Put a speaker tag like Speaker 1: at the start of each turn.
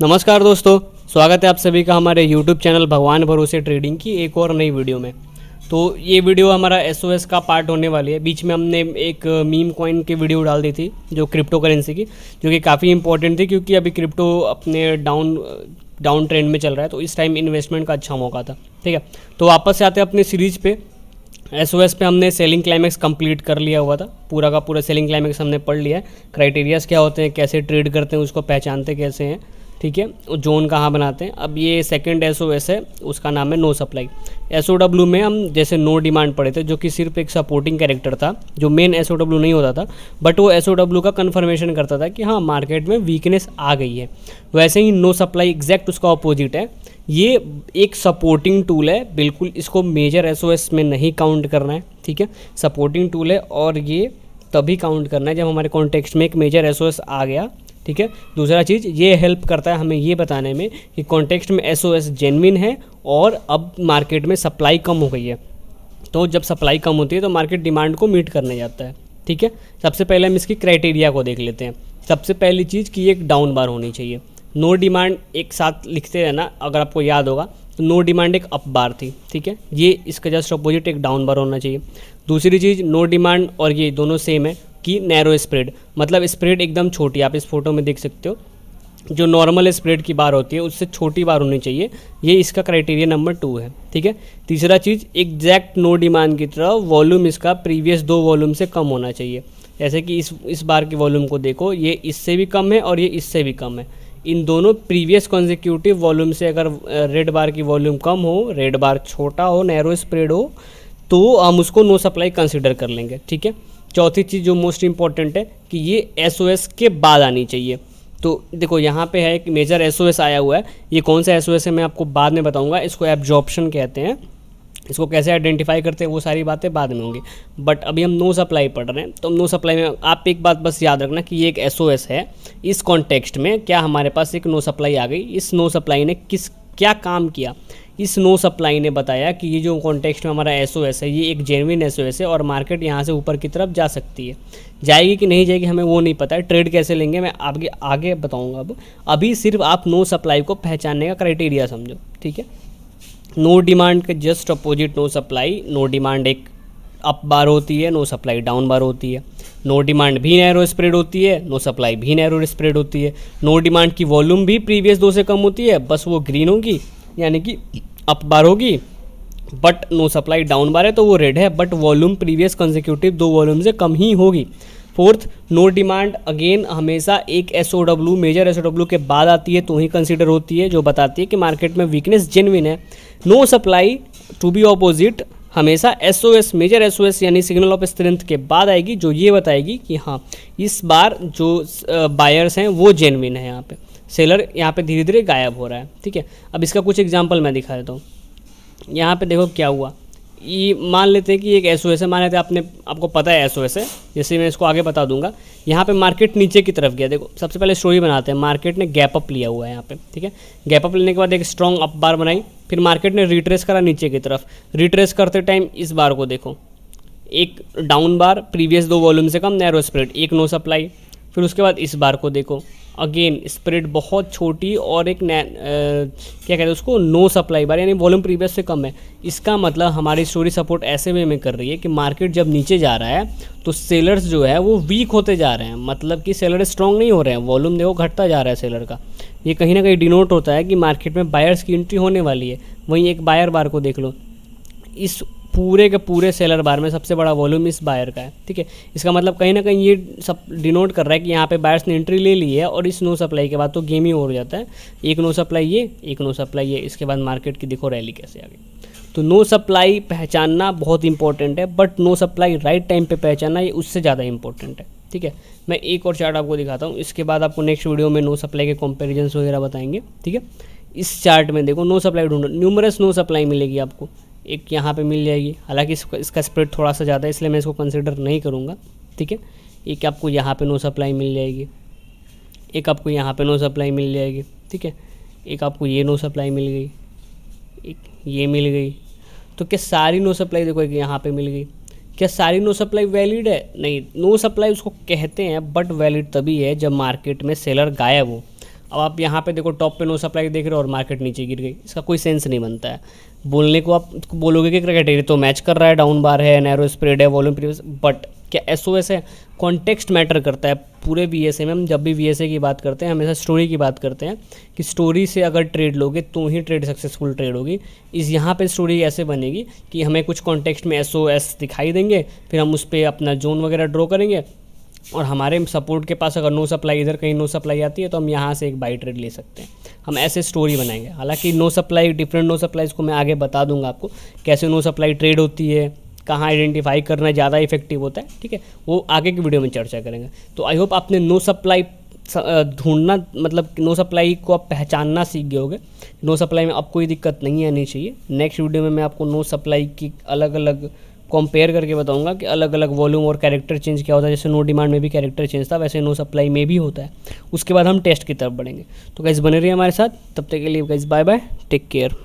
Speaker 1: नमस्कार दोस्तों, स्वागत है आप सभी का हमारे YouTube चैनल भगवान भरोसे ट्रेडिंग की एक और नई वीडियो में। तो ये वीडियो हमारा एसओएस का पार्ट होने वाली है। बीच में हमने एक मीम कॉइन की वीडियो डाल दी थी जो क्रिप्टो करेंसी की, जो कि काफ़ी इंपॉर्टेंट थी क्योंकि अभी क्रिप्टो अपने डाउन ट्रेंड में चल रहा है, तो इस टाइम इन्वेस्टमेंट का अच्छा मौका था। ठीक है, तो वापस से आते हैं अपनी सीरीज़ पे। एसओएस पे हमने सेलिंग क्लाइमेक्स कंप्लीट कर लिया हुआ था, पूरा का पूरा सेलिंग क्लाइमेक्स हमने पढ़ लिया है। क्राइटेरियाज़ क्या होते हैं, कैसे ट्रेड करते हैं, उसको पहचानते कैसे हैं, ठीक है, जोन कहाँ बनाते हैं। अब ये सेकंड एसओएस है, उसका नाम है नो सप्लाई। एसओडब्ल्यू में हम जैसे नो डिमांड पढ़े थे, जो कि सिर्फ एक सपोर्टिंग कैरेक्टर था, जो मेन एसओडब्ल्यू नहीं होता था, बट वो एसओडब्ल्यू का कन्फर्मेशन करता था कि हाँ मार्केट में वीकनेस आ गई है। वैसे ही नो सप्लाई एग्जैक्ट उसका अपोजिट है। ये एक सपोर्टिंग टूल है, बिल्कुल इसको मेजर एसओएस में नहीं काउंट करना है। ठीक है, सपोर्टिंग टूल है और ये तभी काउंट करना है जब हमारे कॉन्टेक्स्ट में एक मेजर एसओएस आ गया। ठीक है, दूसरा चीज़ ये हेल्प करता है हमें ये बताने में कि कॉन्टेक्स्ट में एसओएस जेन्युइन है और अब मार्केट में सप्लाई कम हो गई है। तो जब सप्लाई कम होती है तो मार्केट डिमांड को मीट करने जाता है। ठीक है, सबसे पहले हम इसकी क्राइटेरिया को देख लेते हैं। सबसे पहली चीज़ कि एक डाउन बार होनी चाहिए। नो डिमांड एक साथ लिखते रहना, अगर आपको याद होगा तो नो डिमांड एक अप बार थी। ठीक है, ये इसका जस्ट अपोजिट एक डाउन बार होना चाहिए। दूसरी चीज़, नो डिमांड और ये दोनों सेम है कि नैरो स्प्रेड, मतलब स्प्रेड एकदम छोटी, आप इस फोटो में देख सकते हो, जो नॉर्मल स्प्रेड की बार होती है उससे छोटी बार होनी चाहिए। ये इसका क्राइटेरिया नंबर 2 है। ठीक है, तीसरा चीज़, एग्जैक्ट नो डिमांड की तरह वॉल्यूम इसका प्रीवियस 2 वॉल्यूम से कम होना चाहिए। जैसे कि इस बार की वॉल्यूम को देखो, ये इससे भी कम है और ये इससे भी कम है। इन दोनों प्रीवियस कॉन्जिक्यूटिव वॉल्यूम से अगर रेड बार की वॉल्यूम कम हो, रेड बार छोटा हो, नैरो स्प्रेड हो, तो हम उसको नो सप्लाई कंसिडर कर लेंगे। ठीक है, चौथी चीज़ जो मोस्ट इंपॉर्टेंट है कि ये एसओएस के बाद आनी चाहिए। तो देखो यहाँ पे है एक मेजर एसओएस आया हुआ है, ये कौन सा एसओएस है मैं आपको बाद में बताऊंगा। इसको एब्जॉर्प्शन कहते हैं, इसको कैसे आइडेंटिफाई करते हैं वो सारी बातें बाद में होंगी, बट अभी हम नो सप्लाई पढ़ रहे हैं। तो नो सप्लाई में आप एक बात बस याद रखना कि ये एक एसओएस है। इस कॉन्टेक्स्ट में क्या हमारे पास एक नो सप्लाई आ गई, इस नो सप्लाई ने क्या काम किया। इस नो सप्लाई ने बताया कि ये जो कॉन्टेक्स्ट में हमारा एसओएस है ये एक जेन्युइन एसओएस है और मार्केट यहाँ से ऊपर की तरफ जा सकती है। जाएगी कि नहीं जाएगी हमें वो नहीं पता है, ट्रेड कैसे लेंगे मैं आगे बताऊँगा। अभी सिर्फ आप नो सप्लाई को पहचानने का क्राइटेरिया समझो। ठीक है, नो डिमांड के just opposite no supply. No demand एक अप बार होती है, नो सप्लाई डाउन बार होती है। नो डिमांड भी नैरो स्प्रेड होती है, नो सप्लाई भी नैरो स्प्रेड होती है। नो डिमांड की वॉल्यूम भी प्रीवियस 2 से कम होती है, बस वो ग्रीन होगी यानी कि अप बार होगी, बट नो सप्लाई डाउन बार है तो वो रेड है, but volume previous consecutive 2 volume से कम ही होगी। फोर्थ, नो डिमांड अगेन हमेशा एक एसओडब्ल्यू मेजर एसओडब्ल्यू के बाद आती है तो ही कंसीडर होती है, जो बताती है कि मार्केट में वीकनेस जेन्युइन है। No supply to be opposite हमेशा एसओएस मेजर एसओएस यानी सिग्नल ऑफ स्ट्रेंथ के बाद आएगी, जो ये बताएगी कि हाँ इस बार जो बायर्स हैं वो जेन्युइन है। यहाँ पे सेलर यहाँ पे धीरे धीरे गायब हो रहा है। ठीक है, अब इसका कुछ एग्जांपल मैं दिखा देता हूँ। यहाँ पे देखो क्या हुआ, ये मान लेते हैं कि एक एसओएस है, मान लेते हैं आपको पता है एसओएस है, जैसे मैं इसको आगे बता दूंगा। यहाँ पे मार्केट नीचे की तरफ गया, देखो सबसे पहले स्टोरी बनाते हैं। मार्केट ने गैप अप लिया हुआ है यहाँ पे। ठीक है, गैप अप लेने के बाद एक स्ट्रॉन्ग अप बार बनाई, फिर मार्केट ने रिट्रेस करा नीचे की तरफ। रिट्रेस करते टाइम इस बार को देखो, एक डाउन बार प्रीवियस 2 वॉल्यूम से कम नैरो स्प्रेड, एक नो सप्लाई। फिर उसके बाद इस बार को देखो, अगेन स्प्रेड बहुत छोटी और एक क्या कहते हैं उसको, नो सप्लाई बार यानी वॉल्यूम प्रीवियस से कम है। इसका मतलब हमारी स्टोरी सपोर्ट ऐसे वे में कर रही है कि मार्केट जब नीचे जा रहा है तो सेलर्स जो है वो वीक होते जा रहे हैं, मतलब कि सेलर स्ट्रॉन्ग नहीं हो रहे हैं, वॉल्यूम देखो घटता जा रहा है सेलर का। ये कहीं ना कहीं डिनोट होता है कि मार्केट में बायर्स की एंट्री होने वाली है। वहीं एक बायर बार को देख लो, इस पूरे के पूरे सेलर बार में सबसे बड़ा वॉल्यूम इस बायर का है। ठीक है, इसका मतलब कहीं ना कहीं ये सब डिनोट कर रहा है कि यहाँ पे बायर्स ने एंट्री ले ली है और इस नो सप्लाई के बाद तो गेम ही हो जाता है। एक नो सप्लाई ये, एक नो सप्लाई ये, इसके बाद मार्केट की देखो रैली कैसे आ गई। तो नो सप्लाई पहचानना बहुत इंपॉर्टेंट है, but no supply right time पर पहचानना ये उससे ज़्यादा इंपॉर्टेंट है। ठीक है, मैं एक और चार्ट आपको दिखाता हूँ, इसके बाद आपको नेक्स्ट वीडियो में नो सप्लाई के कंपेरिजन्स वगैरह बताएंगे। ठीक है, इस चार्ट में देखो नो सप्लाई ढूंढो, न्यूमरस नो सप्लाई मिलेगी आपको। एक यहाँ पे मिल जाएगी, हालांकि इसका स्प्रेड थोड़ा सा ज़्यादा है इसलिए मैं इसको कंसिडर नहीं करूँगा। ठीक है, एक आपको यहाँ पे नो सप्लाई मिल जाएगी, एक आपको यहाँ पे नो सप्लाई मिल जाएगी। ठीक है, एक आपको ये नो सप्लाई मिल गई, एक ये मिल गई। तो क्या सारी नो सप्लाई देखो एक यहाँ पे मिल गई, क्या सारी नो सप्लाई वैलिड है? नहीं, नो सप्लाई उसको कहते हैं, बट वैलिड तभी है जब मार्केट में सेलर गायब हो। अब आप यहाँ पे देखो टॉप पे नो सप्लाई देख रहे हो और मार्केट नीचे गिर गई, इसका कोई सेंस नहीं बनता है। बोलने को आप बोलोगे कि क्राइटेरिया तो मैच कर रहा है, डाउन बार है, नैरो स्प्रेड है, वॉल्यूम प्रीवियस, बट क्या एसओएस है? कॉन्टेक्स्ट मैटर करता है। पूरे वीएसए में हम जब भी वीएसए की बात करते हैं हमेशा स्टोरी की बात करते हैं कि स्टोरी से अगर ट्रेड लोगे तो ही ट्रेड सक्सेसफुल ट्रेड होगी। इस यहाँ पे स्टोरी ऐसे बनेगी कि हमें कुछ कॉन्टेक्स्ट में एसओएस दिखाई देंगे, फिर हम उस पर अपना जोन वगैरह ड्रॉ करेंगे और हमारे सपोर्ट के पास अगर नो सप्लाई, इधर कहीं नो सप्लाई आती है तो हम यहाँ से एक बाई ट्रेड ले सकते हैं। हम ऐसे स्टोरी बनाएंगे। हालांकि no supply, different no supplies को मैं आगे बता दूंगा आपको कैसे नो सप्लाई ट्रेड होती है, कहाँ आइडेंटिफाई करना ज़्यादा इफेक्टिव होता है, ठीक है, वो आगे की वीडियो में चर्चा करेंगे। तो आई होप आपने नो सप्लाई ढूंढना, मतलब नो सप्लाई को आप पहचानना सीख गए होगे। नो सप्लाई में अब कोई दिक्कत नहीं आनी चाहिए। नेक्स्ट वीडियो में मैं आपको नो सप्लाई की अलग अलग कंपेयर करके बताऊंगा कि अलग अलग वॉल्यूम और कैरेक्टर चेंज क्या होता है। जैसे नो डिमांड में भी कैरेक्टर चेंज था, वैसे नो सप्लाई में भी होता है। उसके बाद हम टेस्ट की तरफ बढ़ेंगे। तो गाइस बने रहिए हमारे साथ, तब तक के लिए guys bye bye, take care.